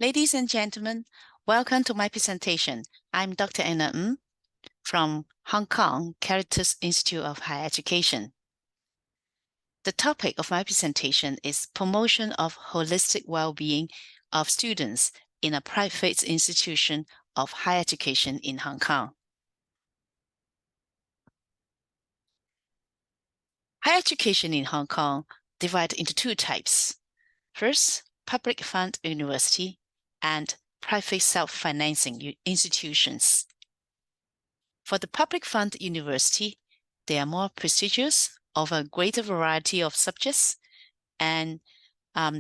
Ladies and gentlemen, welcome to my presentation. I'm Dr. Anna Ng from Hong Kong Caritas Institute of Higher Education. The topic of my presentation is promotion of holistic well-being of students in a private institution of higher education in Hong Kong. Higher education in Hong Kong divided into two types. First, public fund university and private self-financing institutions. For the public fund university, they are more prestigious, offer a greater variety of subjects, and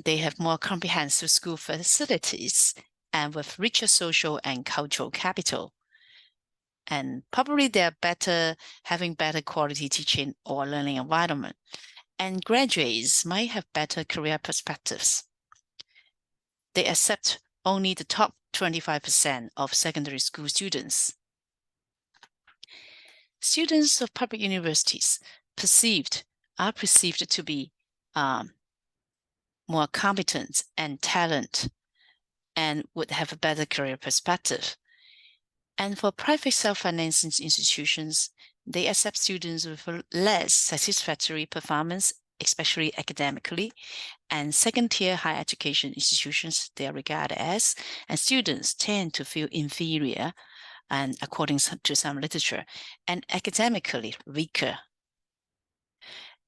they have more comprehensive school facilities and with richer social and cultural capital. And probably they're having better quality teaching or learning environment. And graduates might have better career perspectives. They accept only the top 25% of secondary school students. Students of public universities are perceived to be more competent and talented and would have a better career perspective. And for private self-financing institutions, they accept students with less satisfactory performance, especially academically, and second-tier higher education institutions they are regarded as, and students tend to feel inferior, and according to some literature, and academically weaker.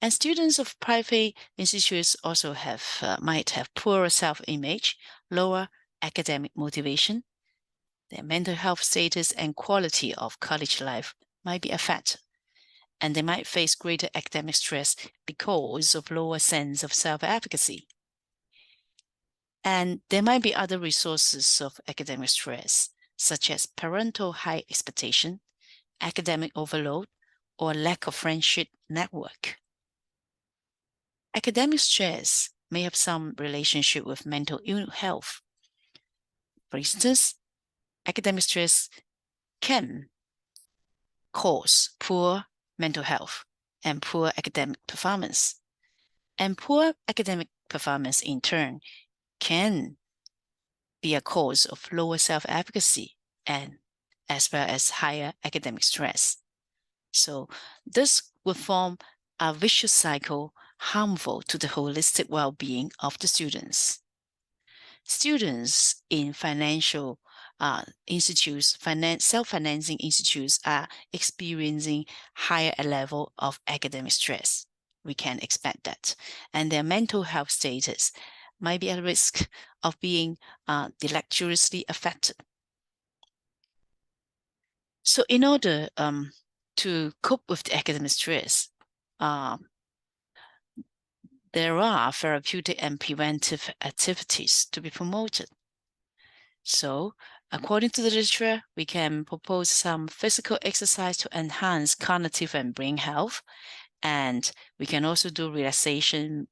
And students of private institutes also might have poorer self-image, lower academic motivation. Their mental health status and quality of college life might be affected, and they might face greater academic stress because of lower sense of self-efficacy. And there might be other resources of academic stress, such as parental high expectation, academic overload, or lack of friendship network. Academic stress may have some relationship with mental ill health. For instance, academic stress can cause poor mental health and poor academic performance. And poor academic performance, in turn, can be a cause of lower self-efficacy and as well as higher academic stress. So this would form a vicious cycle harmful to the holistic well-being of the students. Students in financial institutes, self-financing institutes are experiencing higher level of academic stress. We can expect that. And their mental health status might be at risk of being deleteriously affected. So in order to cope with the academic stress, there are therapeutic and preventive activities to be promoted. So, according to the literature, we can propose some physical exercise to enhance cognitive and brain health. And we can also do relaxation,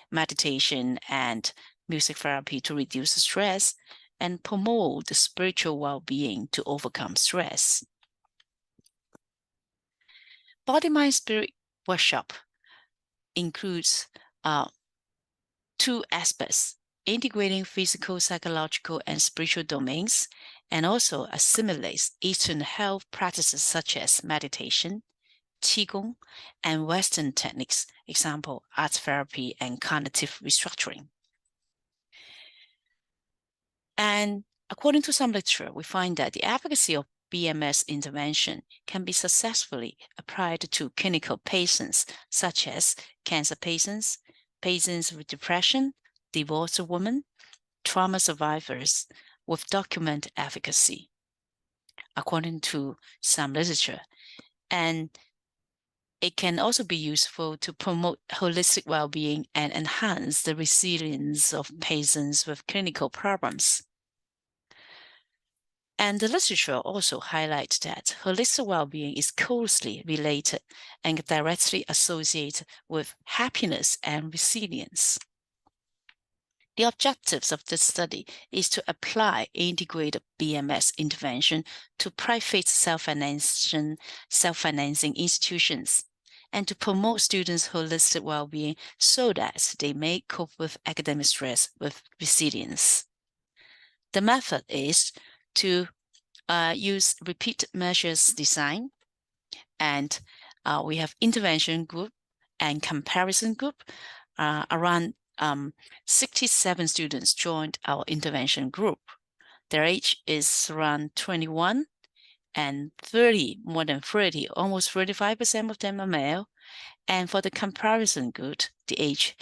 meditation, and music therapy to reduce stress and promote the spiritual well-being to overcome stress. Body, Mind, Spirit workshop includes two aspects: integrating physical, psychological, and spiritual domains, and also assimilates Eastern health practices such as meditation, Qigong, and Western techniques, example, art therapy and cognitive restructuring. And according to some literature, we find that the efficacy of BMS intervention can be successfully applied to clinical patients, such as cancer patients, patients with depression, divorced women, trauma survivors, with documented efficacy, according to some literature. And it can also be useful to promote holistic well-being and enhance the resilience of patients with clinical problems. And the literature also highlights that holistic well-being is closely related and directly associated with happiness and resilience. The objectives of this study is to apply integrated BMS intervention to private self-financing institutions and to promote students' holistic well-being so that they may cope with academic stress with resilience. The method is to use repeat measures design, and we have intervention group and comparison group. Around 67 students joined our intervention group. Their age is around 21 and 30, more than 30, almost 35% of them are male. And for the comparison group, the age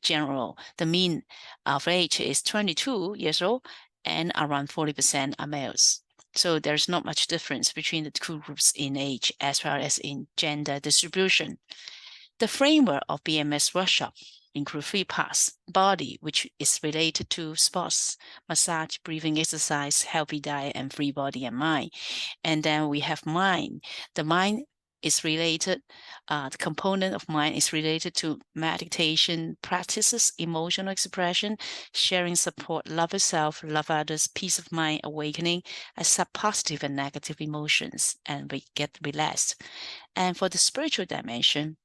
general, the mean of age is 22 years old, and around 40% are males. So there's not much difference between the two groups in age as well as in gender distribution. The framework of BMS workshop include 3 parts: body, which is related to sports, massage, breathing exercise, healthy diet, and free body and mind. And then we have mind. The mind is related, the component of mind is related to meditation practices, emotional expression, sharing support, love yourself, love others, peace of mind, awakening, accept positive and negative emotions, and we get relaxed. And for the spiritual dimension,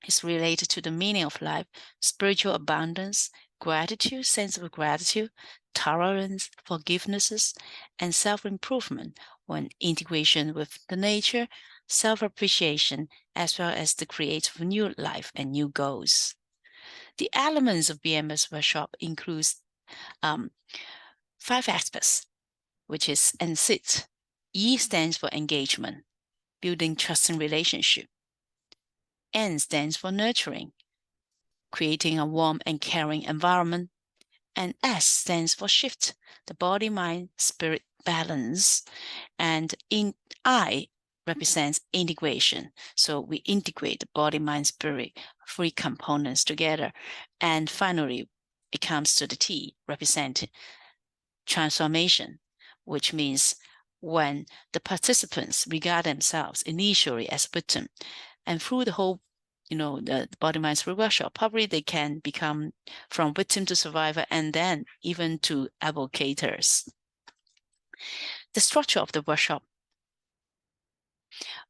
it's related to the meaning of life, spiritual abundance, gratitude, sense of gratitude, tolerance, forgivenesses, and self-improvement when integration with the nature, self-appreciation, as well as the creation of new life and new goals. The elements of BMS workshop includes 5 aspects, which is ENSIT. E stands for engagement, building trust and relationship. N stands for nurturing, creating a warm and caring environment. And S stands for shift, the body, mind, spirit balance. And in I represents integration. So we integrate the body, mind, spirit, 3 components together. And finally, it comes to the T, representing transformation, which means when the participants regard themselves initially as victim, and through the whole, the body mind spirit workshop, probably they can become from victim to survivor and then even to advocators. The structure of the workshop.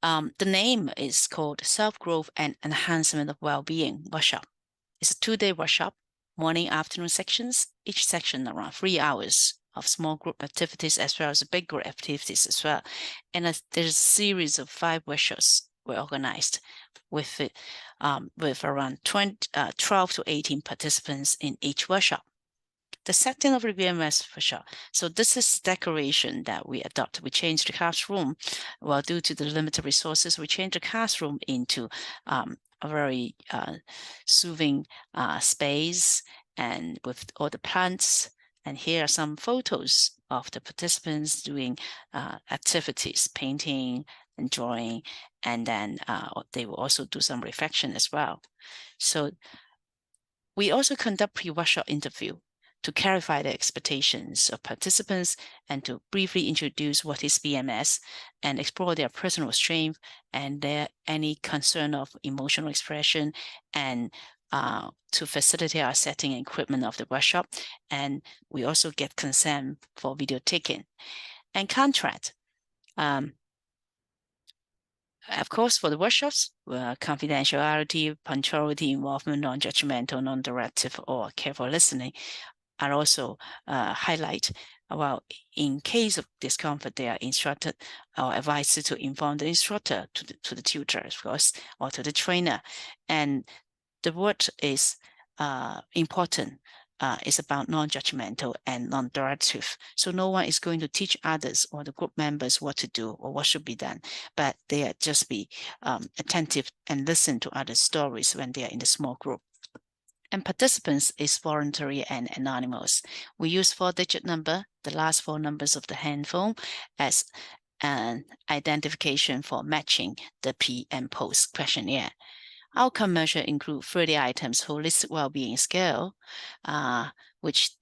The name is called Self-Growth and Enhancement of Well-Being Workshop. It's a 2-day workshop, morning, afternoon sections, each section around 3 hours of small group activities as well as big group activities as well. And there's a series of 5 workshops were organized with around 12 to 18 participants in each workshop. The setting of the BMS workshop. So this is decoration that we adopt. We changed the classroom. Well, due to the limited resources, we changed the classroom into a very soothing space, and with all the plants. And here are some photos of the participants doing activities, painting and drawing, and then they will also do some reflection as well. So we also conduct pre-workshop interview to clarify the expectations of participants and to briefly introduce what is BMS and explore their personal strength and any concern of emotional expression, and to facilitate our setting and equipment of the workshop. And we also get consent for video taking. And contract. Of course, for the workshops, confidentiality, punctuality, involvement, non-judgmental, non-directive, or careful listening are also highlight. Well, in case of discomfort, they are instructed or advised to inform the instructor, to the tutor, of course, or to the trainer. And the word is important. Is about non-judgmental and non-directive. So no one is going to teach others or the group members what to do or what should be done, but they are just be attentive and listen to other stories when they are in the small group. And participants is voluntary and anonymous. We use 4-digit number, the last 4 numbers of the handphone, as an identification for matching the pre and post questionnaire. Outcome measure include 30 items holistic well-being scale, which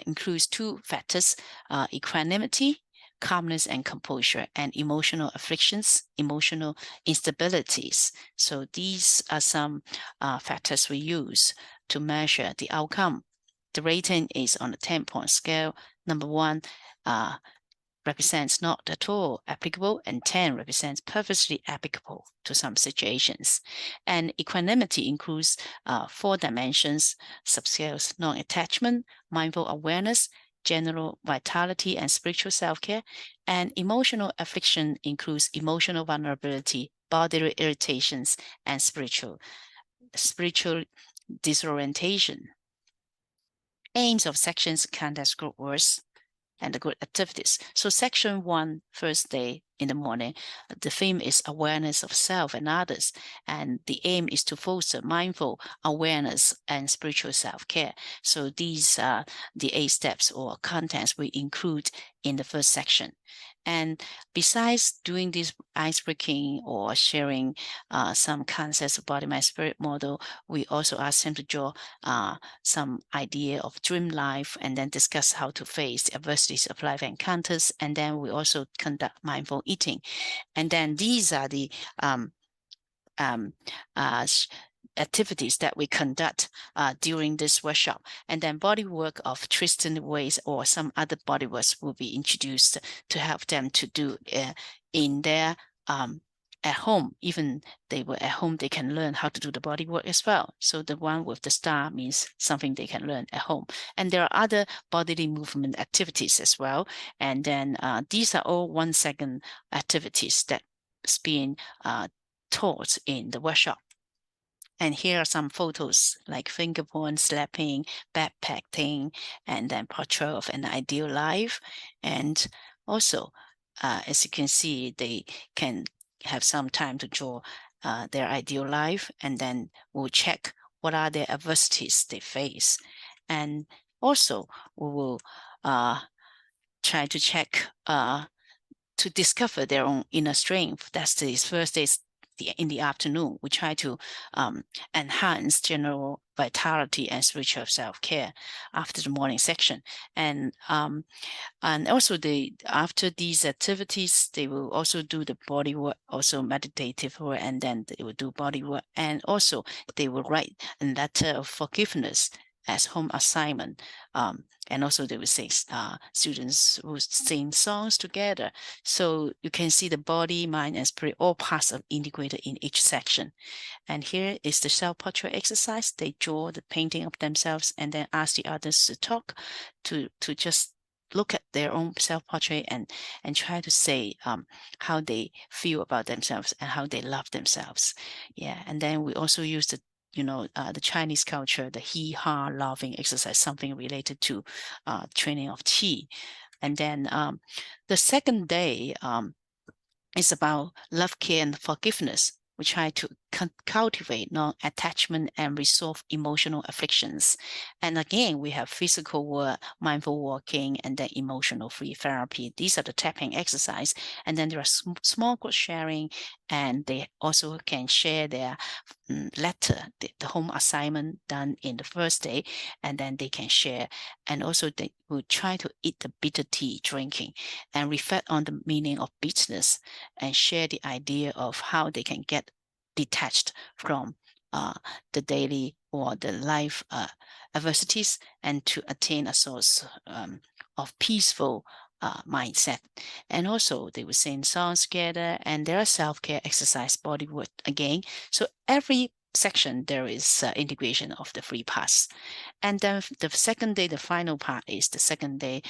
includes 2 factors: equanimity, calmness and composure, and emotional afflictions, emotional instabilities. So these are some factors we use to measure the outcome. The rating is on a 10-point scale. Number 1, represents not at all applicable, and 10 represents perfectly applicable to some situations. And equanimity includes 4 dimensions: subscales non-attachment, mindful awareness, general vitality, and spiritual self-care. And emotional affliction includes emotional vulnerability, bodily irritations, and spiritual disorientation. Aims of sections count as group words and the group activities. So section 1, first day in the morning, the theme is awareness of self and others, and the aim is to foster mindful awareness and spiritual self-care. So these are the 8 steps or contents we include in the first section. And besides doing this ice-breaking or sharing some concepts of body, mind, spirit model, we also ask them to draw some idea of dream life and then discuss how to face the adversities of life encounters. And then we also conduct mindful eating. And then these are the activities that we conduct during this workshop. And then body work of Tristan ways or some other body works will be introduced to help them to do in their at home. Even they were at home, they can learn how to do the body work as well. So the one with the star means something they can learn at home. And there are other bodily movement activities as well. And then these are all 1 second activities that's being taught in the workshop. And here are some photos like finger point slapping, backpacking, and then portrait of an ideal life. And also, as you can see, they can have some time to draw their ideal life, and then we'll check what are the adversities they face. And also, we will try to check to discover their own inner strength. That's the first day in the afternoon. We try to enhance general vitality and spiritual self-care after the morning section. And also after these activities, they will also do the body work, also meditative work, and then they will do body work. And also they will write a letter of forgiveness as home assignment. And also they will say students will sing songs together. So you can see the body, mind, and spirit, all parts are integrated in each section. And here is the self-portrait exercise. They draw the painting of themselves and then ask the others to talk, to just look at their own self-portrait and try to say how they feel about themselves and how they love themselves. Yeah, and then we also use the the Chinese culture, the he-ha loving exercise, something related to training of qi. And then the second day is about love, care, and forgiveness. We try to cultivate non-attachment and resolve emotional afflictions. And again, we have physical work, mindful walking, and then emotional free therapy. These are the tapping exercise. And then there are small group sharing, and they also can share their letter, the home assignment done in the first day, and then they can share. And also they will try to eat the bitter tea drinking and reflect on the meaning of bitterness and share the idea of how they can get detached from the daily or the life adversities and to attain a source of peaceful mindset. And also they will sing songs together, and there are self-care exercise, body work again. So every section there is integration of the 3 parts. And then the second day, the final part is the second day.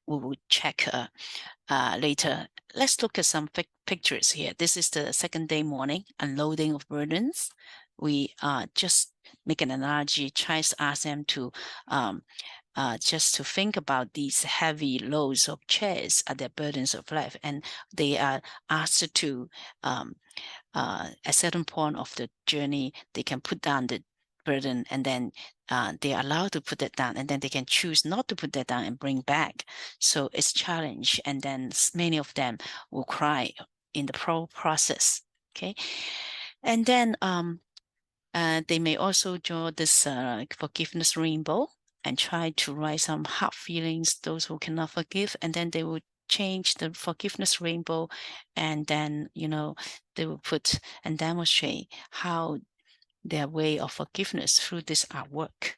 We will check later. Let's look at some pictures here. This is the second day morning, unloading of burdens. We just make an analogy, try to ask them to just to think about these heavy loads of chairs are their burdens of life, and they are asked to at a certain point of the journey, they can put down the burden, and then they are allowed to put it down, and then they can choose not to put that down and bring back. So it's challenge, and then many of them will cry in the process. Okay, and then they may also draw this forgiveness rainbow and try to write some hard feelings, those who cannot forgive, and then they will change the forgiveness rainbow, and then they will put and demonstrate how their way of forgiveness through this artwork.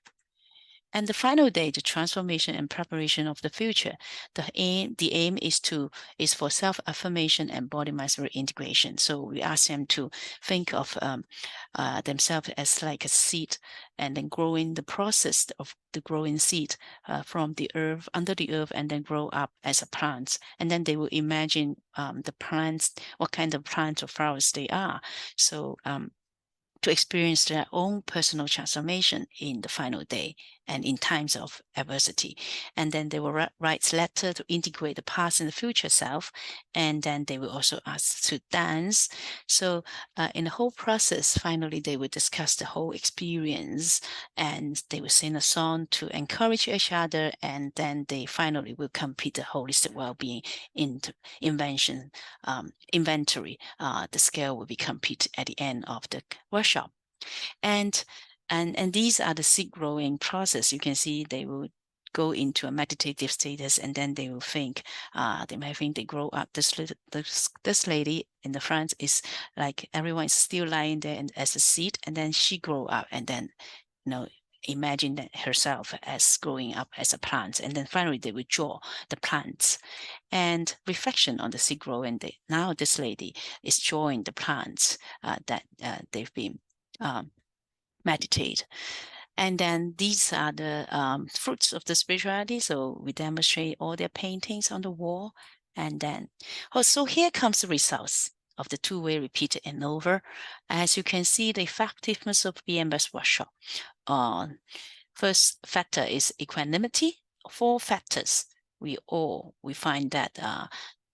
And the final day, the transformation and preparation of the future. The aim is for self-affirmation and body-mind integration. So we ask them to think of themselves as like a seed, and then growing the process of the growing seed from the earth, under the earth, and then grow up as a plant. And then they will imagine the plants, what kind of plants or flowers they are. So to experience their own personal transformation in the final day and in times of adversity. And then they will write letters to integrate the past and the future self. And then they will also ask to dance. So in the whole process, finally, they will discuss the whole experience, and they will sing a song to encourage each other. And then they finally will complete the holistic well-being inventory. The scale will be complete at the end of the workshop. And these are the seed growing process. You can see they will go into a meditative status, and then they will think, they might think they grow up. This lady in the front is like everyone is still lying there and as a seed, and then she grow up, and then imagine that herself as growing up as a plant, and then finally they will draw the plants and reflection on the seed grow. And now this lady is drawing the plants that they've been meditate. And then these are the fruits of the spirituality. So we demonstrate all their paintings on the wall. And then, so here comes the results of the two-way repeated and over. As you can see, the effectiveness of BMS workshop. First factor is equanimity. 4 factors. We find that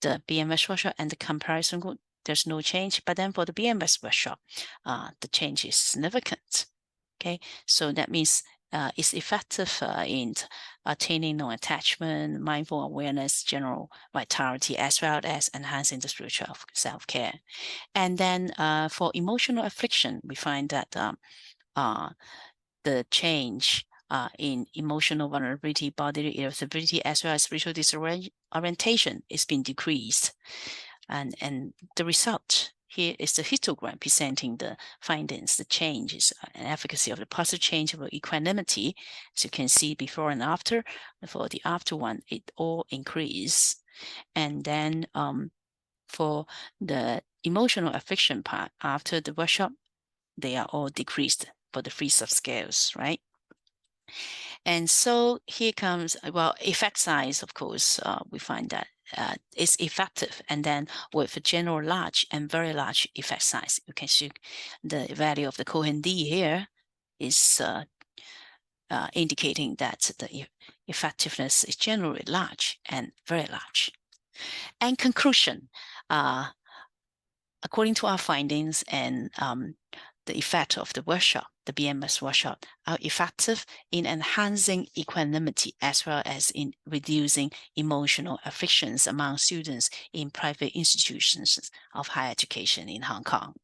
the BMS workshop and the comparison group, there's no change. But then for the BMS workshop, the change is significant. Okay, so that means it's effective in attaining non-attachment, mindful awareness, general vitality, as well as enhancing the spiritual self-care. And then for emotional affliction, we find that the change in emotional vulnerability, bodily irritability, as well as spiritual disorientation is being decreased. And the result here is the histogram presenting the findings, the changes and efficacy of the positive change of equanimity. As you can see before and after. For the after one, it all increased. And then for the emotional affliction part, after the workshop, they are all decreased for the 3 subscales, right? And so here comes, well, effect size, of course, we find that is effective, and then with a general large and very large effect size. You can see the value of the Cohen D here is indicating that the effectiveness is generally large and very large. And conclusion, according to our findings and the effect of the workshop, the BMS workshop, are effective in enhancing equanimity as well as in reducing emotional afflictions among students in private institutions of higher education in Hong Kong.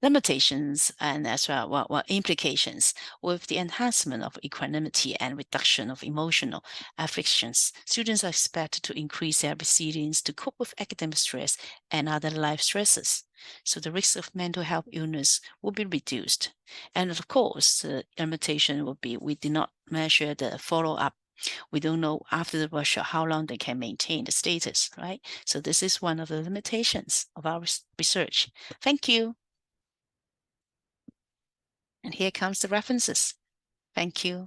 Limitations and as well, implications. With the enhancement of equanimity and reduction of emotional afflictions, students are expected to increase their resilience to cope with academic stress and other life stresses. So the risk of mental health illness will be reduced. And of course, the limitation will be we did not measure the follow-up. We don't know after the workshop how long they can maintain the status, right? So this is one of the limitations of our research. Thank you. And here comes the references. Thank you.